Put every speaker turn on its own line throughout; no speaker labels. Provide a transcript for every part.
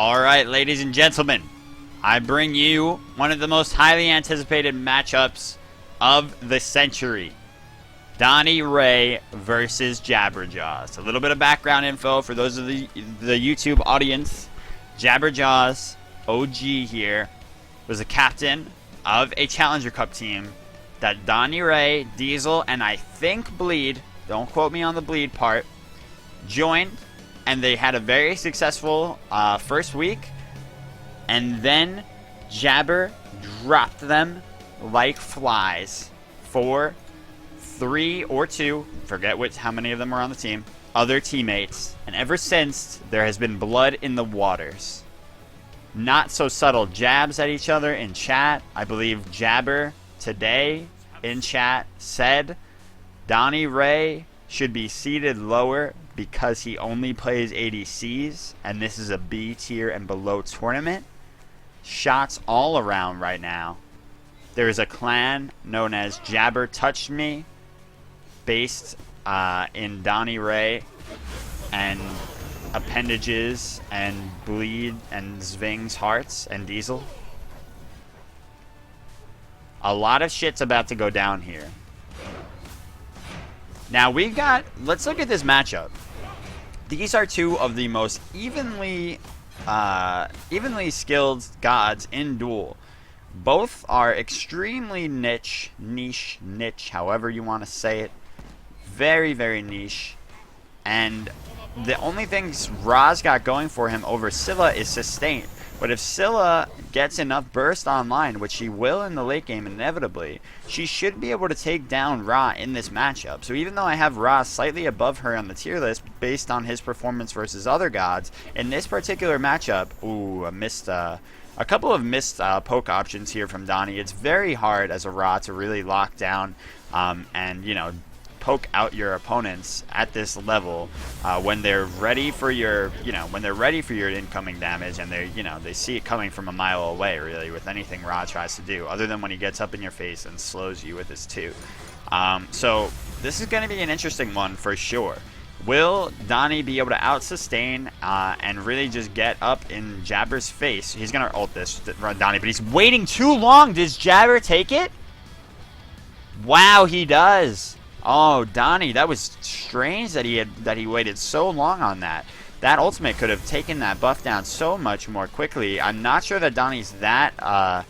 Alright, ladies and gentlemen, I bring you one of the most highly anticipated matchups of the century. DonnyRay versus JabberjawsOG. A little bit of background info for those of the YouTube audience. JabberjawsOG here was a captain of a Challenger Cup team that DonnyRay, Diesel, and I think Bleed, don't quote me on the Bleed part, joined, and they had a very successful first week, and then Jabber dropped them like flies for 3 or 2, forget how many of them were on the team, other teammates, and ever since there has been blood in the waters. Not so subtle jabs at each other in chat. I believe Jabber today in chat said DonnyRay should be seated lower because he only plays ADCs, and this is a B tier and below tournament. Shots all around right now. There is a clan known as Jabber Touched Me, based in DonnyRay and Appendages and Bleed and Zving's Hearts and Diesel. A lot of shit's about to go down here. Now let's look at this matchup. These are two of the most evenly skilled gods in Duel. Both are extremely niche, however you want to say it. Very, very niche. And the only thing Ra's got going for him over Scylla is sustain. But if Scylla gets enough burst online, which she will in the late game inevitably, she should be able to take down Ra in this matchup. So even though I have Ra slightly above her on the tier list based on his performance versus other gods, in this particular matchup, ooh, a couple of missed poke options here from Donny. It's very hard as a Ra to really lock down and, you know, poke out your opponents at this level when they're ready for your, incoming damage, and they see it coming from a mile away, really, with anything Ra tries to do, other than when he gets up in your face and slows you with his 2. So this is going to be an interesting one for sure. Will Donny be able to out-sustain and really just get up in Jabber's face? He's going to ult this, run Donny, but he's waiting too long. Does Jabber take it? Wow, he does. Oh, Donny, that was strange that he waited so long on that. That ultimate could have taken that buff down so much more quickly. I'm not sure that Donny's that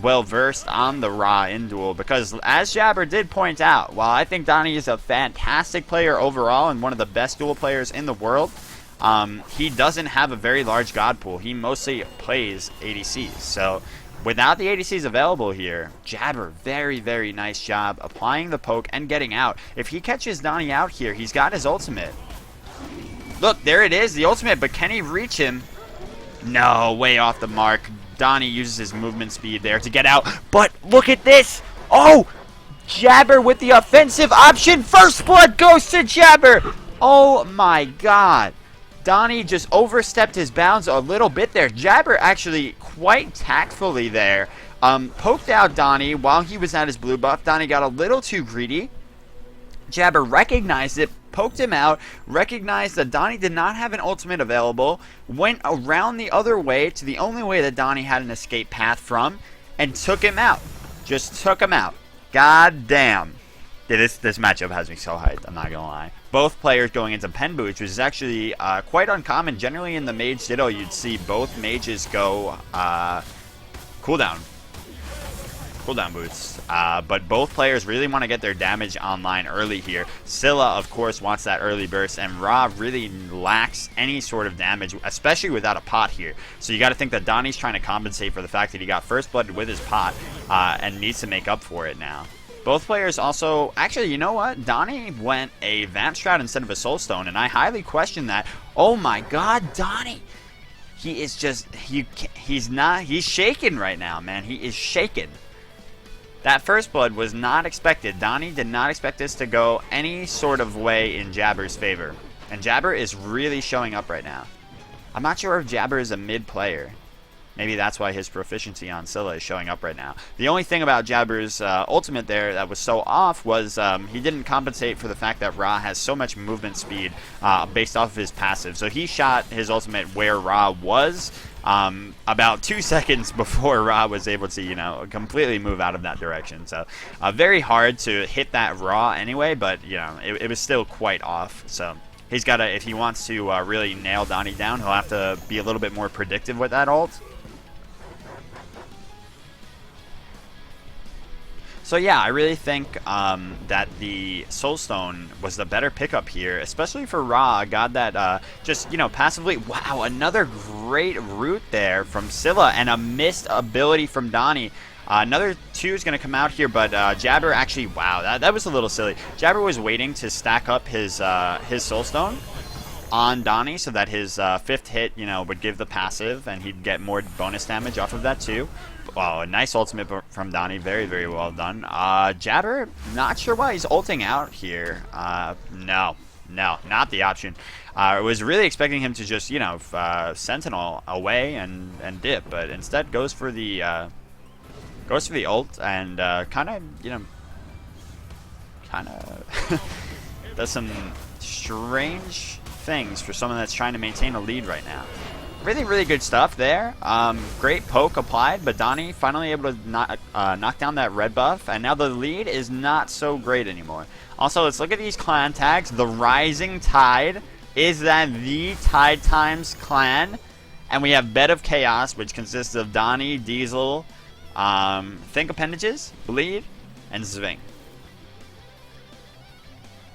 well-versed on the Ra in Duel, because as Jabber did point out, while I think Donny is a fantastic player overall and one of the best Duel players in the world, he doesn't have a very large god pool. He mostly plays ADCs. So without the ADCs available here, Jabber, very, very nice job applying the poke and getting out. If he catches Donny out here, he's got his ultimate. Look, there it is, the ultimate, but can he reach him? No, way off the mark. Donny uses his movement speed there to get out, but look at this! Oh! Jabber with the offensive option! First blood goes to Jabber! Oh my god! Donny just overstepped his bounds a little bit there. Jabber actually quite tactfully there poked out Donny while he was at his blue buff. Donny got a little too greedy. Jabber recognized it, poked him out, recognized that Donny did not have an ultimate available, went around the other way to the only way that Donny had an escape path from, and took him out. Just took him out. God damn. This matchup has me so hyped, I'm not gonna lie. Both players going into pen boots, which is actually quite uncommon. Generally in the mage ditto, you'd see both mages go cooldown boots. But both players really want to get their damage online early here. Scylla, of course, wants that early burst, and Ra really lacks any sort of damage, especially without a pot here. So you got to think that Donny's trying to compensate for the fact that he got first blooded with his pot and needs to make up for it now. Both players also, actually, you know what? Donny went a Vamp Shroud instead of a Soul Stone, and I highly question that. Oh my god, Donny! He is just, he's shaken right now, man. He is shaken. That first blood was not expected. Donny did not expect this to go any sort of way in Jabber's favor. And Jabber is really showing up right now. I'm not sure if Jabber is a mid player. Maybe that's why his proficiency on Scylla is showing up right now. The only thing about Jabber's ultimate there that was so off was he didn't compensate for the fact that Ra has so much movement speed based off of his passive. So he shot his ultimate where Ra was about 2 seconds before Ra was able to, you know, completely move out of that direction. So very hard to hit that Ra anyway, but, you know, it was still quite off. So he's got to, if he wants to really nail Donny down, he'll have to be a little bit more predictive with that ult. So yeah, I really think that the Soulstone was the better pickup here, especially for Ra, a god that just, you know, passively, wow, another great root there from Scylla and a missed ability from Donny. Another 2 is going to come out here, but Jabber actually, wow, that was a little silly. Jabber was waiting to stack up his Soulstone on Donny so that his 5th hit, you know, would give the passive and he'd get more bonus damage off of that too. Wow, a nice ultimate from Donny. Very, very well done. Jabber, not sure why he's ulting out here. No, not the option. I was really expecting him to just, you know, Sentinel away and dip, but instead goes for the ult and kind of, you know, does some strange things for someone that's trying to maintain a lead right now. Really, really good stuff there. Great poke applied, but Donny finally able to knock down that red buff, and now the lead is not so great anymore. Also, let's look at these clan tags. The Rising Tide. Is that the Tide Times clan? And we have Bed of Chaos, which consists of Donny, Diesel, Think Appendages, Bleed, and Zving.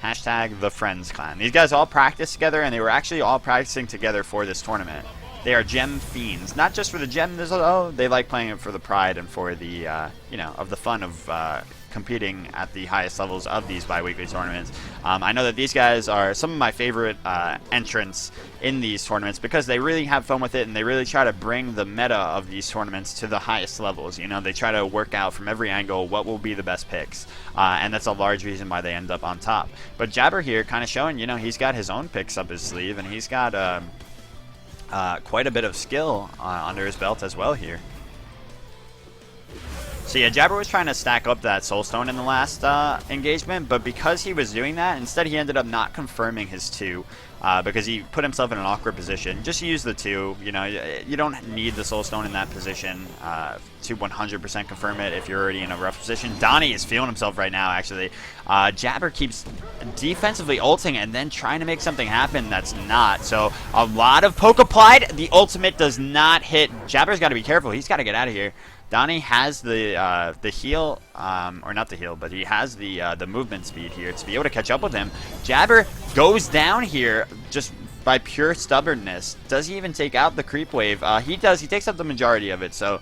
Hashtag the Friends Clan. These guys all practice together, and they were actually all practicing together for this tournament. They are gem fiends, not just for the gems. Oh, they like playing it for the pride and for the, you know, of the fun of competing at the highest levels of these bi-weekly tournaments. I know that these guys are some of my favorite entrants in these tournaments because they really have fun with it and they really try to bring the meta of these tournaments to the highest levels. You know, they try to work out from every angle what will be the best picks, and that's a large reason why they end up on top. But Jabber here kind of showing, you know, he's got his own picks up his sleeve and he's got quite a bit of skill under his belt as well here. So yeah, Jabber was trying to stack up that Soulstone in the last engagement, but because he was doing that, instead he ended up not confirming his 2 because he put himself in an awkward position. Just use the 2. You know, you don't need the Soulstone in that position to 100% confirm it if you're already in a rough position. Donny is feeling himself right now, actually. Jabber keeps defensively ulting and then trying to make something happen that's not. So a lot of poke applied. The ultimate does not hit. Jabber's got to be careful. He's got to get out of here. Donny has the heal, or not the heal, but he has the movement speed here to be able to catch up with him. Jabber goes down here just by pure stubbornness. Does he even take out the creep wave? He does. He takes up the majority of it. So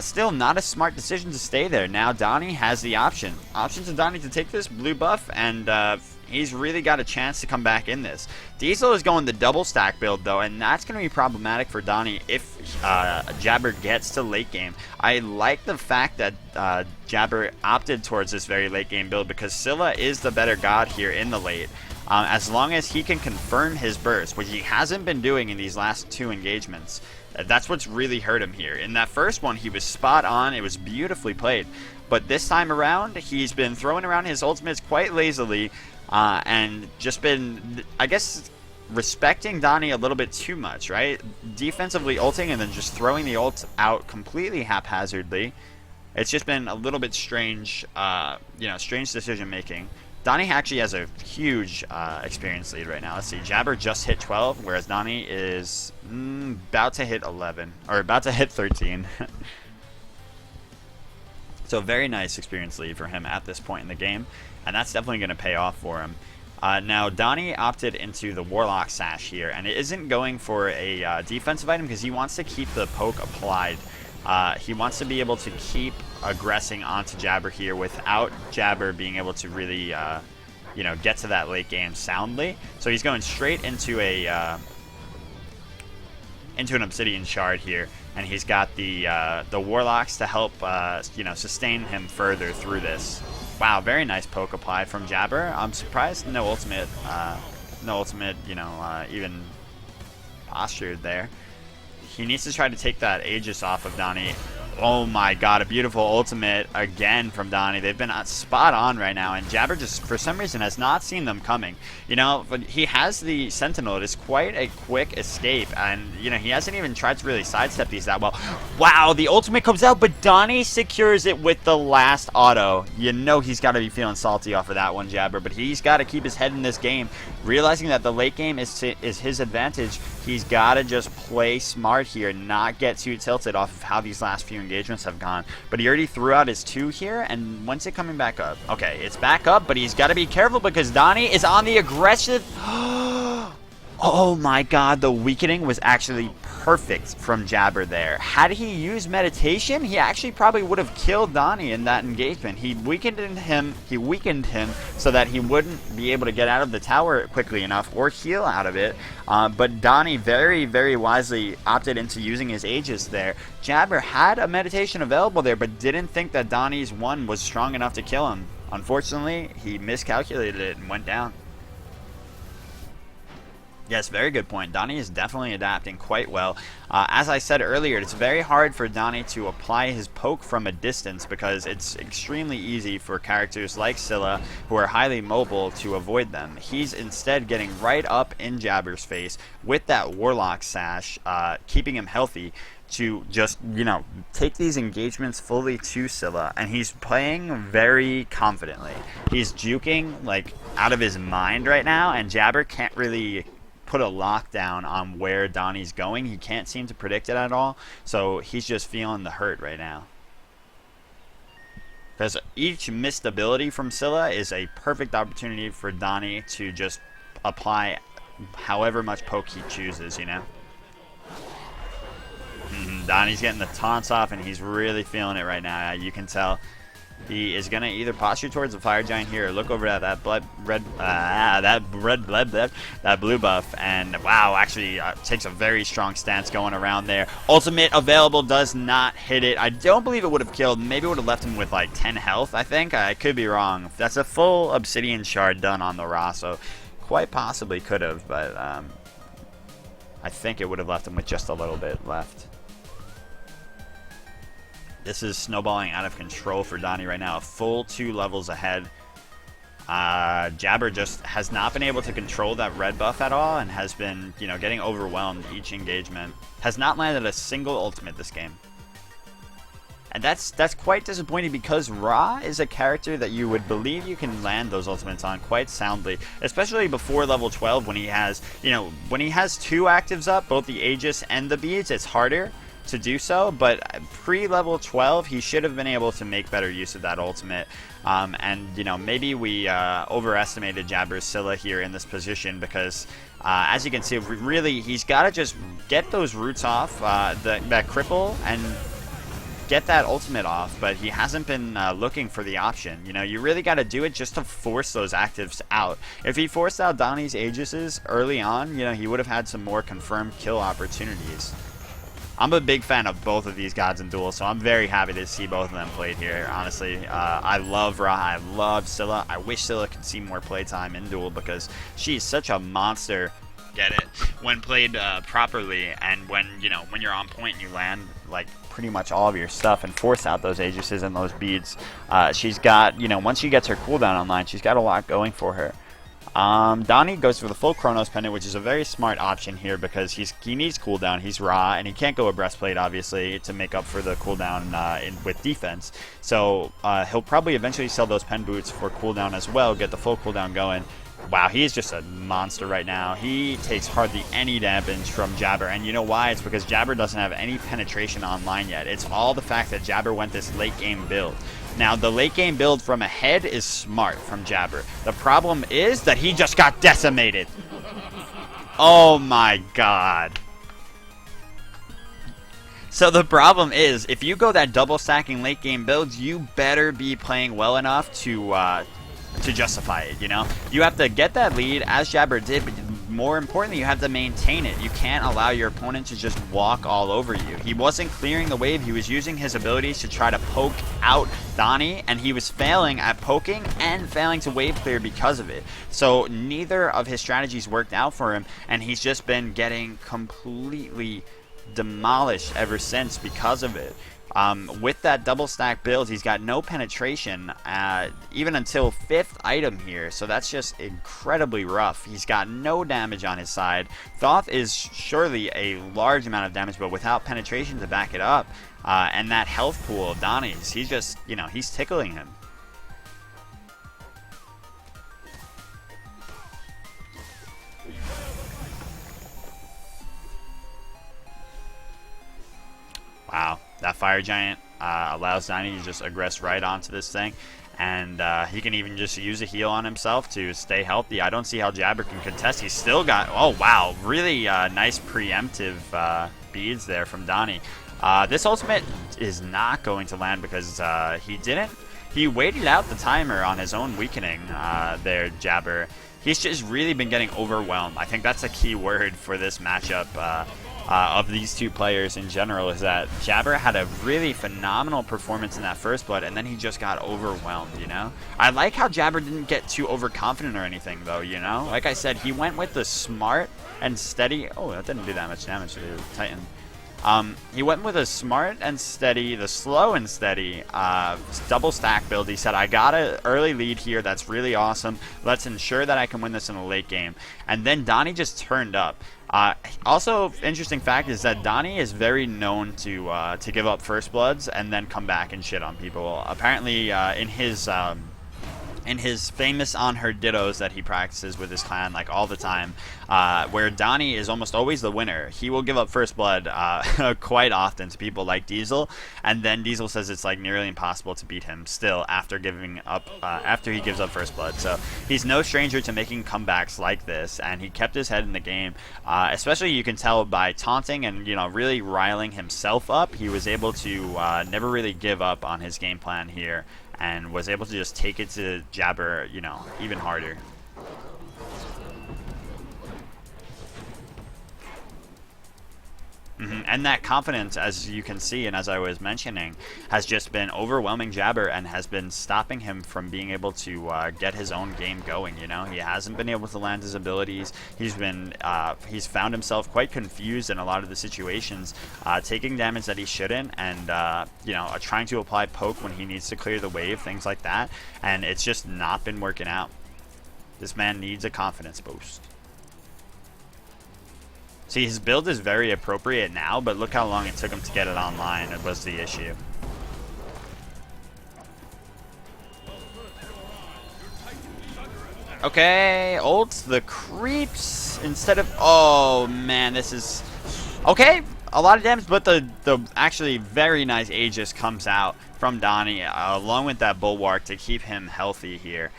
still not a smart decision to stay there. Now Donny has the option to Donny to take this blue buff, and he's really got a chance to come back in this. Diesel is going the double stack build though, and that's going to be problematic for Donny if Jabber gets to late game. I like the fact that Jabber opted towards this very late game build because Scylla is the better god here in the late. As long as he can confirm his burst, which he hasn't been doing in these last 2 engagements, that's what's really hurt him here. In that first one, he was spot on. It was beautifully played. But this time around, he's been throwing around his ultimates quite lazily and just been, I guess, respecting Donny a little bit too much, right? Defensively ulting and then just throwing the ult out completely haphazardly. It's just been a little bit strange, you know, strange decision making. Donny actually has a huge experience lead right now. Let's see, Jabber just hit 12, whereas Donny is about to hit 11, or about to hit 13. So very nice experience lead for him at this point in the game, and that's definitely going to pay off for him. Now, Donny opted into the Warlock Sash here, and it isn't going for a defensive item because he wants to keep the poke applied. He wants to be able to keep aggressing onto Jabber here without Jabber being able to really, you know, get to that late game soundly. So he's going straight into a into an Obsidian Shard here, and he's got the Warlocks to help, you know, sustain him further through this. Wow, very nice poke apply from Jabber. I'm surprised no ultimate, you know, even postured there. he needs to try to take that Aegis off of Donny. Oh my god, a beautiful ultimate again from Donny. They've been spot on right now, and Jabber just, for some reason, has not seen them coming. You know, but he has the Sentinel. It is quite a quick escape, and, you know, he hasn't even tried to really sidestep these that well. Wow, the ultimate comes out, but Donny secures it with the last auto. You know he's got to be feeling salty off of that one, Jabber, but he's got to keep his head in this game, realizing that the late game is his advantage. He's got to just play smart here, not get too tilted off of how these last few engagements have gone. But he already threw out his 2 here, and when's it coming back up? Okay, it's back up, but he's got to be careful because Donny is on the aggressive. Oh my god, the weakening was actually perfect from Jabber there. Had he used meditation, he actually probably would have killed Donny in that engagement. He weakened him so that he wouldn't be able to get out of the tower quickly enough or heal out of it. But Donny very, very wisely opted into using his Aegis there. Jabber had a meditation available there, but didn't think that Donny's 1 was strong enough to kill him. Unfortunately, he miscalculated it and went down. Yes, very good point. Donny is definitely adapting quite well. As I said earlier, it's very hard for Donny to apply his poke from a distance because it's extremely easy for characters like Scylla, who are highly mobile, to avoid them. He's instead getting right up in Jabber's face with that Warlock sash, keeping him healthy to just, you know, take these engagements fully to Scylla, and he's playing very confidently. He's juking, like, out of his mind right now, and Jabber can't really put a lockdown on where Donny's going. He can't seem to predict it at all, so he's just feeling the hurt right now. Because each missed ability from Scylla is a perfect opportunity for Donny to just apply however much poke he chooses, you know? Donny's getting the taunts off, and he's really feeling it right now. You can tell. He is going to either posture towards the Fire Giant here or look over at that blue buff. And wow, actually takes a very strong stance going around there. Ultimate available, does not hit it. I don't believe it would have killed. Maybe it would have left him with like 10 health, I think. I could be wrong. That's a full Obsidian Shard done on the Ra, so quite possibly could have, but I think it would have left him with just a little bit left. This is snowballing out of control for Donny right now. A full 2 levels ahead. Jabber just has not been able to control that red buff at all and has been, you know, getting overwhelmed each engagement. Has not landed a single ultimate this game. And that's quite disappointing because Ra is a character that you would believe you can land those ultimates on quite soundly, especially before level 12 when he has, you know, when he has 2 actives up, both the Aegis and the beads, it's harder to do so, but pre-level 12 he should have been able to make better use of that ultimate. And you know, maybe we overestimated Jabber's Scylla here in this position because as you can see, really he's got to just get those roots off, that cripple, and get that ultimate off, but he hasn't been looking for the option. You know, you really got to do it just to force those actives out. If he forced out Donny's Aegises early on, you know, he would have had some more confirmed kill opportunities. I'm a big fan of both of these gods in Duel, so I'm very happy to see both of them played here, honestly. I love Ra, I love Scylla. I wish Scylla could see more playtime in Duel because she's such a monster, get it, when played properly, and when, you know, when you're on point and you land, like, pretty much all of your stuff and force out those Aegises and those beads. She's got, you know, once she gets her cooldown online, she's got a lot going for her. Donny goes for the full Chronos Pendant, which is a very smart option here because he needs cooldown. He's Ra, and he can't go a Breastplate, obviously, to make up for the cooldown with defense. So he'll probably eventually sell those Pen Boots for cooldown as well, get the full cooldown going. Wow, he is just a monster right now. He takes hardly any damage from Jabber, and you know why? It's because Jabber doesn't have any penetration online yet. It's all the fact that Jabber went this late game build. Now, the late game build from ahead is smart from Jabber. The problem is that he just got decimated. Oh my god. So the problem is, if you go that double stacking late game builds, you better be playing well enough to justify it, you know? You have to get that lead, as Jabber did, but more importantly, you have to maintain it. You can't allow your opponent to just walk all over you. He wasn't clearing the wave. He was using his abilities to try to poke out Donny, and he was failing at poking and failing to wave clear because of it. So neither of his strategies worked out for him, and he's just been getting completely demolished ever since because of it. With that double stack build, he's got no penetration even until 5th item here, so that's just incredibly rough. He's got no damage on his side. Thoth is surely a large amount of damage, but without penetration to back it up, and that health pool of Donny's, he's just, you know, he's tickling him. Wow, that Fire Giant allows Donny to just aggress right onto this thing. And he can even just use a heal on himself to stay healthy. I don't see how Jabber can contest. He's still got, oh wow, really nice preemptive beads there from Donny. This ultimate is not going to land because he waited out the timer on his own weakening there, Jabber. He's just really been getting overwhelmed. I think that's a key word for this matchup of these two players in general, is that Jabber had a really phenomenal performance in that first blood, and then he just got overwhelmed, you know? I like how Jabber didn't get too overconfident or anything, though, you know? Like I said, he went with the smart and steady... Oh, that didn't do that much damage to the Titan. He went with a smart and steady, the slow and steady double stack build. He said, I got an early lead here. That's really awesome. Let's ensure that I can win this in the late game. And then Donny just turned up. Also, interesting fact is that Donny is very known to give up first bloods and then come back and shit on people. Apparently, in his famous on her dittos that he practices with his clan like all the time, where Donny is almost always the winner. He will give up first blood quite often to people like Diesel, and then Diesel says it's like nearly impossible to beat him still after giving up after he gives up first blood. So he's no stranger to making comebacks like this, and he kept his head in the game. Especially you can tell by taunting and, you know, really riling himself up. He was able to never really give up on his game plan here, and was able to just take it to Jabber, you know, even harder. And that confidence, as you can see, and as I was mentioning, has just been overwhelming Jabber and has been stopping him from being able to get his own game going, you know? He hasn't been able to land his abilities. He's he's found himself quite confused in a lot of the situations, taking damage that he shouldn't, and, you know, trying to apply poke when he needs to clear the wave, things like that, and it's just not been working out. This man needs a confidence boost. See, his build is very appropriate now, but look how long it took him to get it online. It was the issue. Okay, ults the creeps instead of... Oh, man, this is... Okay, a lot of damage, but the actually very nice Aegis comes out from Donny, along with that Bulwark to keep him healthy here.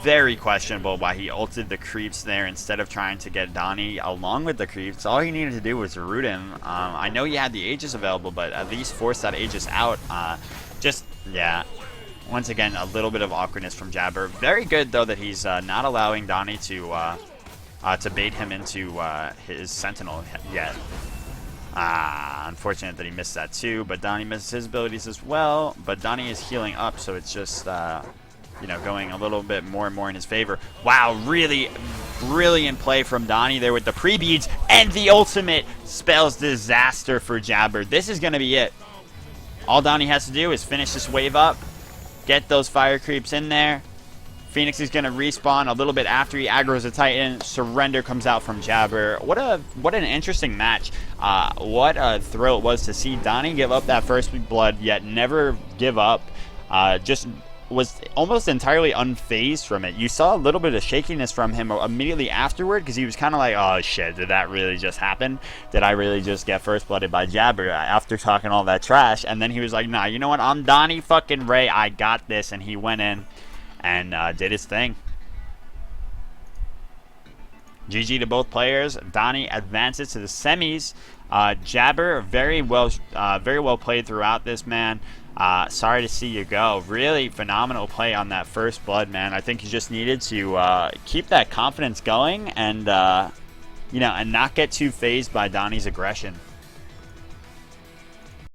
Very questionable why he ulted the creeps there instead of trying to get Donny along with the creeps. All he needed to do was root him. I know he had the Aegis available, but at least force that Aegis out. Just, yeah. Once again, a little bit of awkwardness from Jabber. Very good, though, that he's not allowing Donny to bait him into his Sentinel yet. Unfortunate that he missed that too, but Donny misses his abilities as well. But Donny is healing up, so it's just... you know, going a little bit more and more in his favor. Wow, really brilliant play from Donny there with the pre-beads, and the ultimate spells disaster for Jabber. This is going to be it. All Donny has to do is finish this wave up, get those fire creeps in there. Phoenix is going to respawn a little bit after he aggroes a Titan. Surrender comes out from Jabber. What an interesting match. What a thrill it was to see Donny give up that first blood, yet never give up. Just was almost entirely unfazed from it. You saw a little bit of shakiness from him immediately afterward, because he was kind of like, oh shit, did that really just happen? Did I really just get first blooded by Jabber after talking all that trash? And then he was like, nah, you know what, I'm Donny fucking Ray, I got this. And he went in and did his thing. GG to both players. Donny advances to the semis. Jabber, very well played throughout this, man. Sorry to see you go. Really phenomenal play on that first blood, man. I think you just needed to keep that confidence going and, you know, and not get too fazed by Donny's aggression.